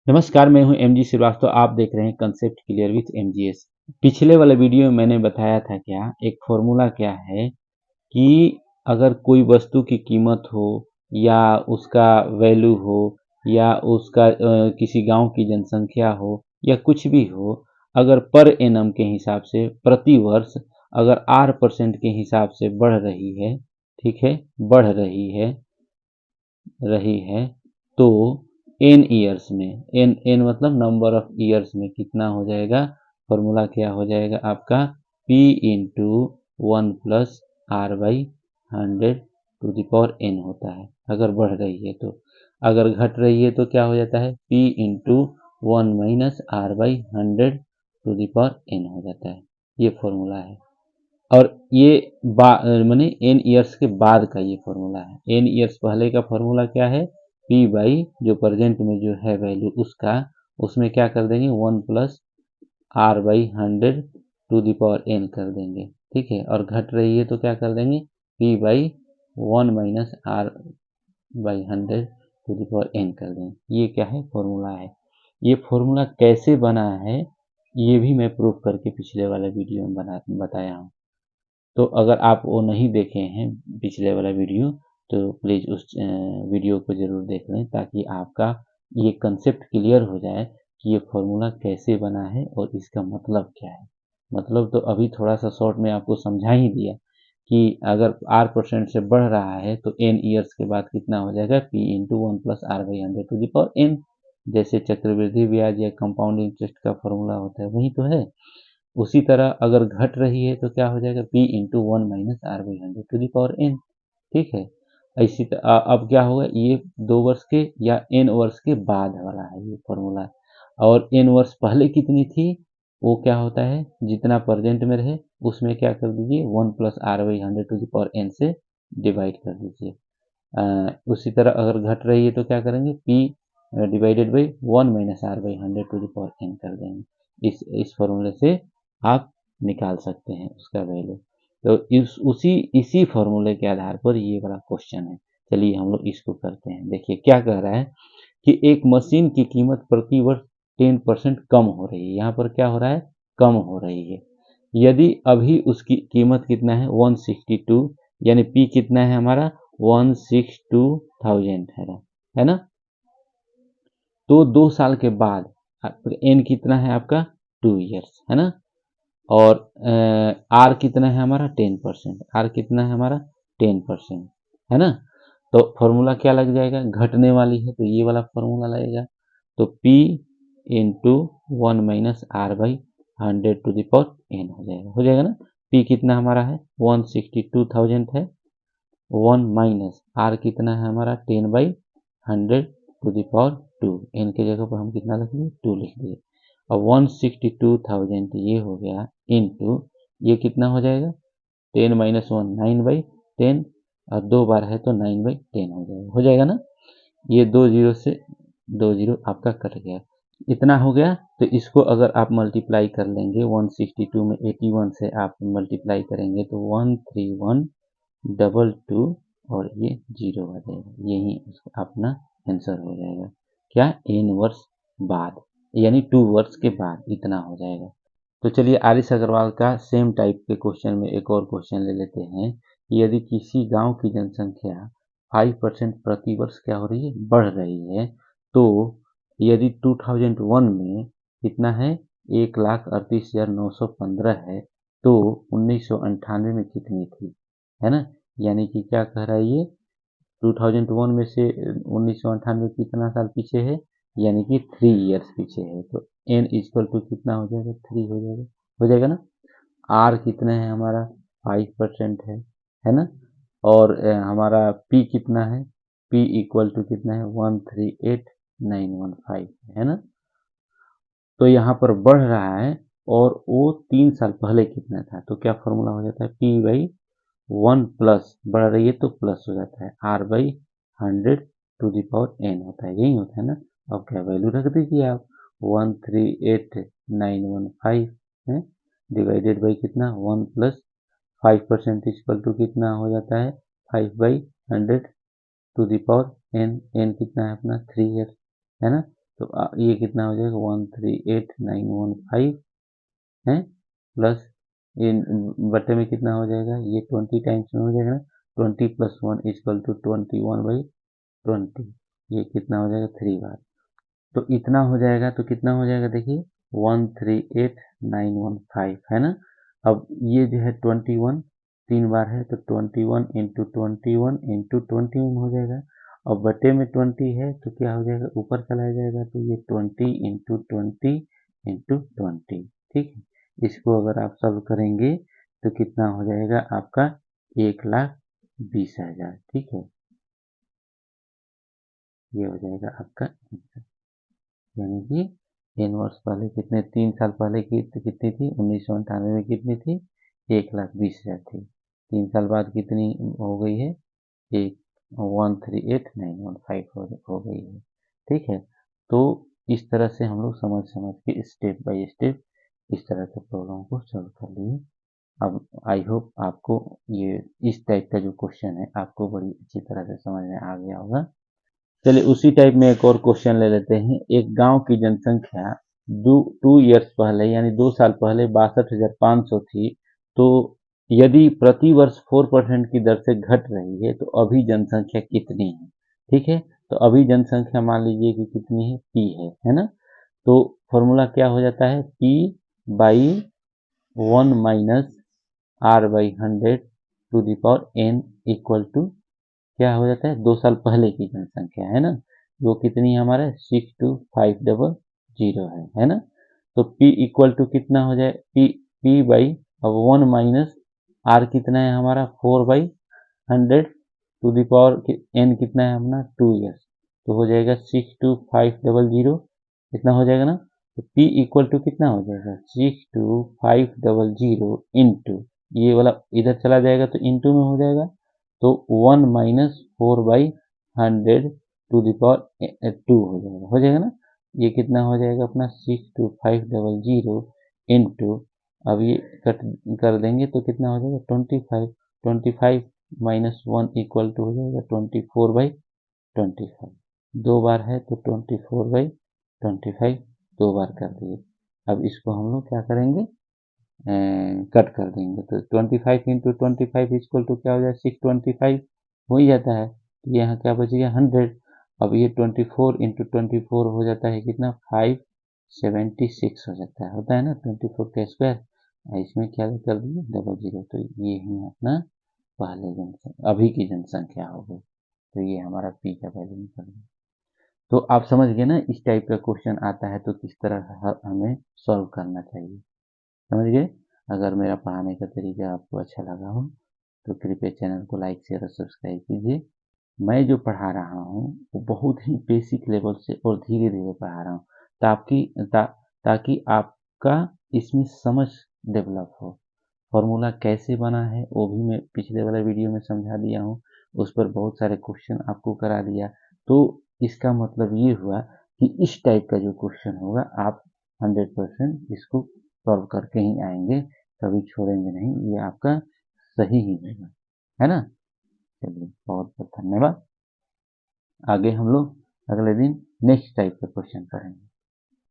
नमस्कार, मैं हूं एमजी श्रीवास्तव। आप देख रहे हैं कंसेप्ट क्लियर विथ एमजीएस। पिछले वाले वीडियो में मैंने बताया था एक फॉर्मूला क्या है कि अगर कोई वस्तु की कीमत हो या उसका वैल्यू हो या उसका किसी गांव की जनसंख्या हो या कुछ भी हो, अगर पर एनम के हिसाब से प्रति वर्ष अगर R% के हिसाब से बढ़ रही है, ठीक है, बढ़ रही है तो एन ईयर्स में, एन मतलब नंबर ऑफ ईयर्स में कितना हो जाएगा, फॉर्मूला क्या हो जाएगा आपका, P इंटू 1+R/100 होता है अगर बढ़ रही है तो। अगर घट रही है तो क्या हो जाता है, P इंटू 1-R/100 हो जाता है। ये फॉर्मूला है और ये माने एन ईयर्स के बाद का ये फॉर्मूला है। एन ईयर्स पहले का फॉर्मूला क्या है, पी बाई जो प्रेजेंट में जो है वैल्यू उसका, उसमें क्या कर देंगे 1+R/100 कर देंगे, ठीक है। और घट रही है तो क्या कर देंगे, पी बाई 1-R/100 कर देंगे। ये क्या है, फॉर्मूला है। ये फॉर्मूला कैसे बना है ये भी मैं प्रूफ करके पिछले वाले वीडियो में बताया हूँ। तो अगर आप वो नहीं देखे हैं पिछले वाला वीडियो तो प्लीज़ उस वीडियो को ज़रूर देख लें ताकि आपका ये कंसेप्ट क्लियर हो जाए कि ये फॉर्मूला कैसे बना है और इसका मतलब क्या है। मतलब तो अभी थोड़ा सा शॉर्ट में आपको समझा ही दिया कि अगर R% से बढ़ रहा है तो n ईयर्स के बाद कितना हो जाएगा, P इंटू 1+R/100 जैसे चक्रवृद्धि ब्याज या कंपाउंड इंटरेस्ट का फॉर्मूला होता है वही तो है। उसी तरह अगर घट रही है तो क्या हो जाएगा, P इंटू 1-R/100 ठीक है। ऐसी अब क्या होगा, ये 2 वर्ष के या n वर्ष के बाद वाला है ये फॉर्मूला। और n वर्ष पहले कितनी थी, वो क्या होता है, जितना प्रेजेंट में रहे उसमें क्या कर दीजिए 1+R/100 से डिवाइड कर दीजिए। उसी तरह अगर घट रही है तो क्या करेंगे, P डिवाइडेड बाई 1-R/100 कर देंगे। इस फॉर्मूले से आप निकाल सकते हैं उसका वैल्यू। तो इसी फॉर्मूले के आधार पर ये वाला क्वेश्चन है। चलिए हम लोग इसको करते हैं। देखिए क्या कह रहा है कि एक मशीन की कीमत प्रति वर्ष 10% कम हो रही है। यहाँ पर क्या हो रहा है, कम हो रही है। यदि अभी उसकी कीमत कितना है 162, यानी P कितना है हमारा 162,000 है ना। तो 2 साल के बाद एन कितना है आपका 2 ईयर्स है ना। और आर कितना है हमारा 10%, आर कितना है हमारा 10% है ना। तो फॉर्मूला क्या लग जाएगा, घटने वाली है तो ये वाला फॉर्मूला लगेगा। तो P इंटू 1-R/100 हो जाएगा ना। P कितना हमारा है 162,000 है, 1 - कितना है हमारा 10/100 एन के जगह पर हम कितना लिख दिए 2 लिख दिए। और 162,000 ये हो गया इंटू ये कितना हो जाएगा 10 - 1 9/10 और 2 बार है तो 9/10 हो जाएगा ना। ये 2 जीरो से 2 जीरो आपका कट गया, इतना हो गया। तो इसको अगर आप मल्टीप्लाई कर लेंगे 162 में 81 से आप मल्टीप्लाई करेंगे तो 13122 और ये 0 आ जाएगा। यही अपना आंसर हो जाएगा, क्या, एन वर्ष बाद, यानी 2 वर्ष के बाद इतना हो जाएगा। तो चलिए आरिस अग्रवाल का सेम टाइप के क्वेश्चन में एक और क्वेश्चन ले लेते हैं कि यदि किसी गांव की जनसंख्या 5% प्रति वर्ष क्या हो रही है, बढ़ रही है, तो यदि 2001 में कितना है 1,38,915 है तो 1998 में कितनी थी, है ना। यानी कि क्या कह रहा है ये 2001 में से 1998 कितना साल पीछे है, यानी कि 3 ईयर्स पीछे है। तो n इक्वल टू कितना हो जाएगा 3 हो जाएगा ना। r कितना है हमारा 5% है ना। और हमारा p कितना है, p इक्वल टू कितना है 138,915 है ना। तो यहाँ पर बढ़ रहा है और वो 3 साल पहले कितना था, तो क्या फॉर्मूला हो जाता है P/1 प्लस, बढ़ रही है तो प्लस हो जाता है R/100 होता है, यही होता है ना। अब क्या वैल्यू रख दीजिए आप 138,915 है डिवाइडेड बाई कितना 1 प्लस 5% इक्वल टू कितना हो जाता है 5/100 n कितना है अपना 3 ईयर है ना। तो ये कितना हो जाएगा 138915 है, प्लस इन बटे में कितना हो जाएगा, ये 20 टाइम्स में हो जाएगा, 20 + 1 = 21/20, ये कितना हो जाएगा 3 बार। तो इतना हो जाएगा, तो कितना हो जाएगा देखिए 138915 है ना। अब ये जो है 21 3 बार है, तो 21 × 21 × 21 हो जाएगा। और बटे में 20 है तो क्या हो जाएगा, ऊपर चला जाएगा, तो ये 20 × 20 × 20, ठीक है। इसको अगर आप सॉल्व करेंगे तो कितना हो जाएगा आपका 1,20,000, ठीक है। ये हो जाएगा आपका आंसर। यानी कि n वर्ष पहले कितने, 3 साल पहले की कितनी थी, 1998 में कितनी थी, 1,20,000 थी। 3 साल बाद कितनी हो गई है, 138915 हो गई है, ठीक है। तो इस तरह से हम लोग समझ के स्टेप बाय स्टेप इस तरह के प्रॉब्लम को सॉल्व कर लिए। अब आई होप आपको ये इस टाइप का जो क्वेश्चन है आपको बड़ी अच्छी तरह से समझ में आ गया होगा। चलिए उसी टाइप में एक और क्वेश्चन ले लेते हैं। एक गांव की जनसंख्या 2 ईयर्स पहले यानी 2 साल पहले 62,500 थी, तो यदि प्रति वर्ष 4% की दर से घट रही है तो अभी जनसंख्या कितनी है, ठीक है। तो अभी जनसंख्या मान लीजिए कि कितनी है, P है ना। तो फॉर्मूला क्या हो जाता है, P/1 - R/100 = n क्या हो जाता है, 2 साल पहले की जनसंख्या है ना, वो कितनी है हमारा 62500 है ना। तो P = कितना हो जाए, P/अब 1 - R कितना है हमारा 4/100 n कितना है अपना 2 ईयर्स, तो हो जाएगा 62500, इतना हो जाएगा ना। तो P = कितना हो जाएगा 62500 इंटू ये वाला इधर चला जाएगा तो इंटू में हो जाएगा, तो 1 - 4/100 हो जाएगा ना। ये कितना हो जाएगा अपना 62500 इंटू, अब ये कट कर देंगे तो कितना हो जाएगा 25, 25 - 1 = हो जाएगा 24/25, 2 बार है तो 24/25 2 बार कर दिए। अब इसको हम लोग क्या करेंगे, कट कर देंगे, तो 25 × 25 = क्या हो जाए 625 हो ही जाता है, तो यहाँ क्या बच गया 100। अब ये 24 × 24 हो जाता है कितना 576 हो जाता है, होता है ना 24 का स्क्वायर, इसमें क्या कर दिए 00, तो ये ही अपना पहले जनसंख्या अभी की जनसंख्या हो गई। तो ये हमारा P का वैल्यू निकल गया। तो आप समझ गए ना, इस टाइप का क्वेश्चन आता है तो किस तरह हमें सॉल्व करना चाहिए, समझ गए। अगर मेरा पढ़ाने का तरीका आपको अच्छा लगा हो तो कृपया चैनल को लाइक शेयर और सब्सक्राइब कीजिए। मैं जो पढ़ा रहा हूँ वो बहुत ही बेसिक लेवल से और धीरे धीरे पढ़ा रहा हूँ ताकि आपका इसमें समझ डेवलप हो। फॉर्मूला कैसे बना है वो भी मैं पिछले वाले वीडियो में समझा दिया हूँ, उस पर बहुत सारे क्वेश्चन आपको करा दिया। तो इसका मतलब ये हुआ कि इस टाइप का जो क्वेश्चन होगा आप 100% इसको सॉल्व करके ही आएंगे, कभी छोड़ेंगे नहीं, ये आपका सही ही होगा, है ना। चलिए बहुत बहुत धन्यवाद। आगे हम लोग अगले दिन नेक्स्ट टाइप का क्वेश्चन पढ़ेंगे।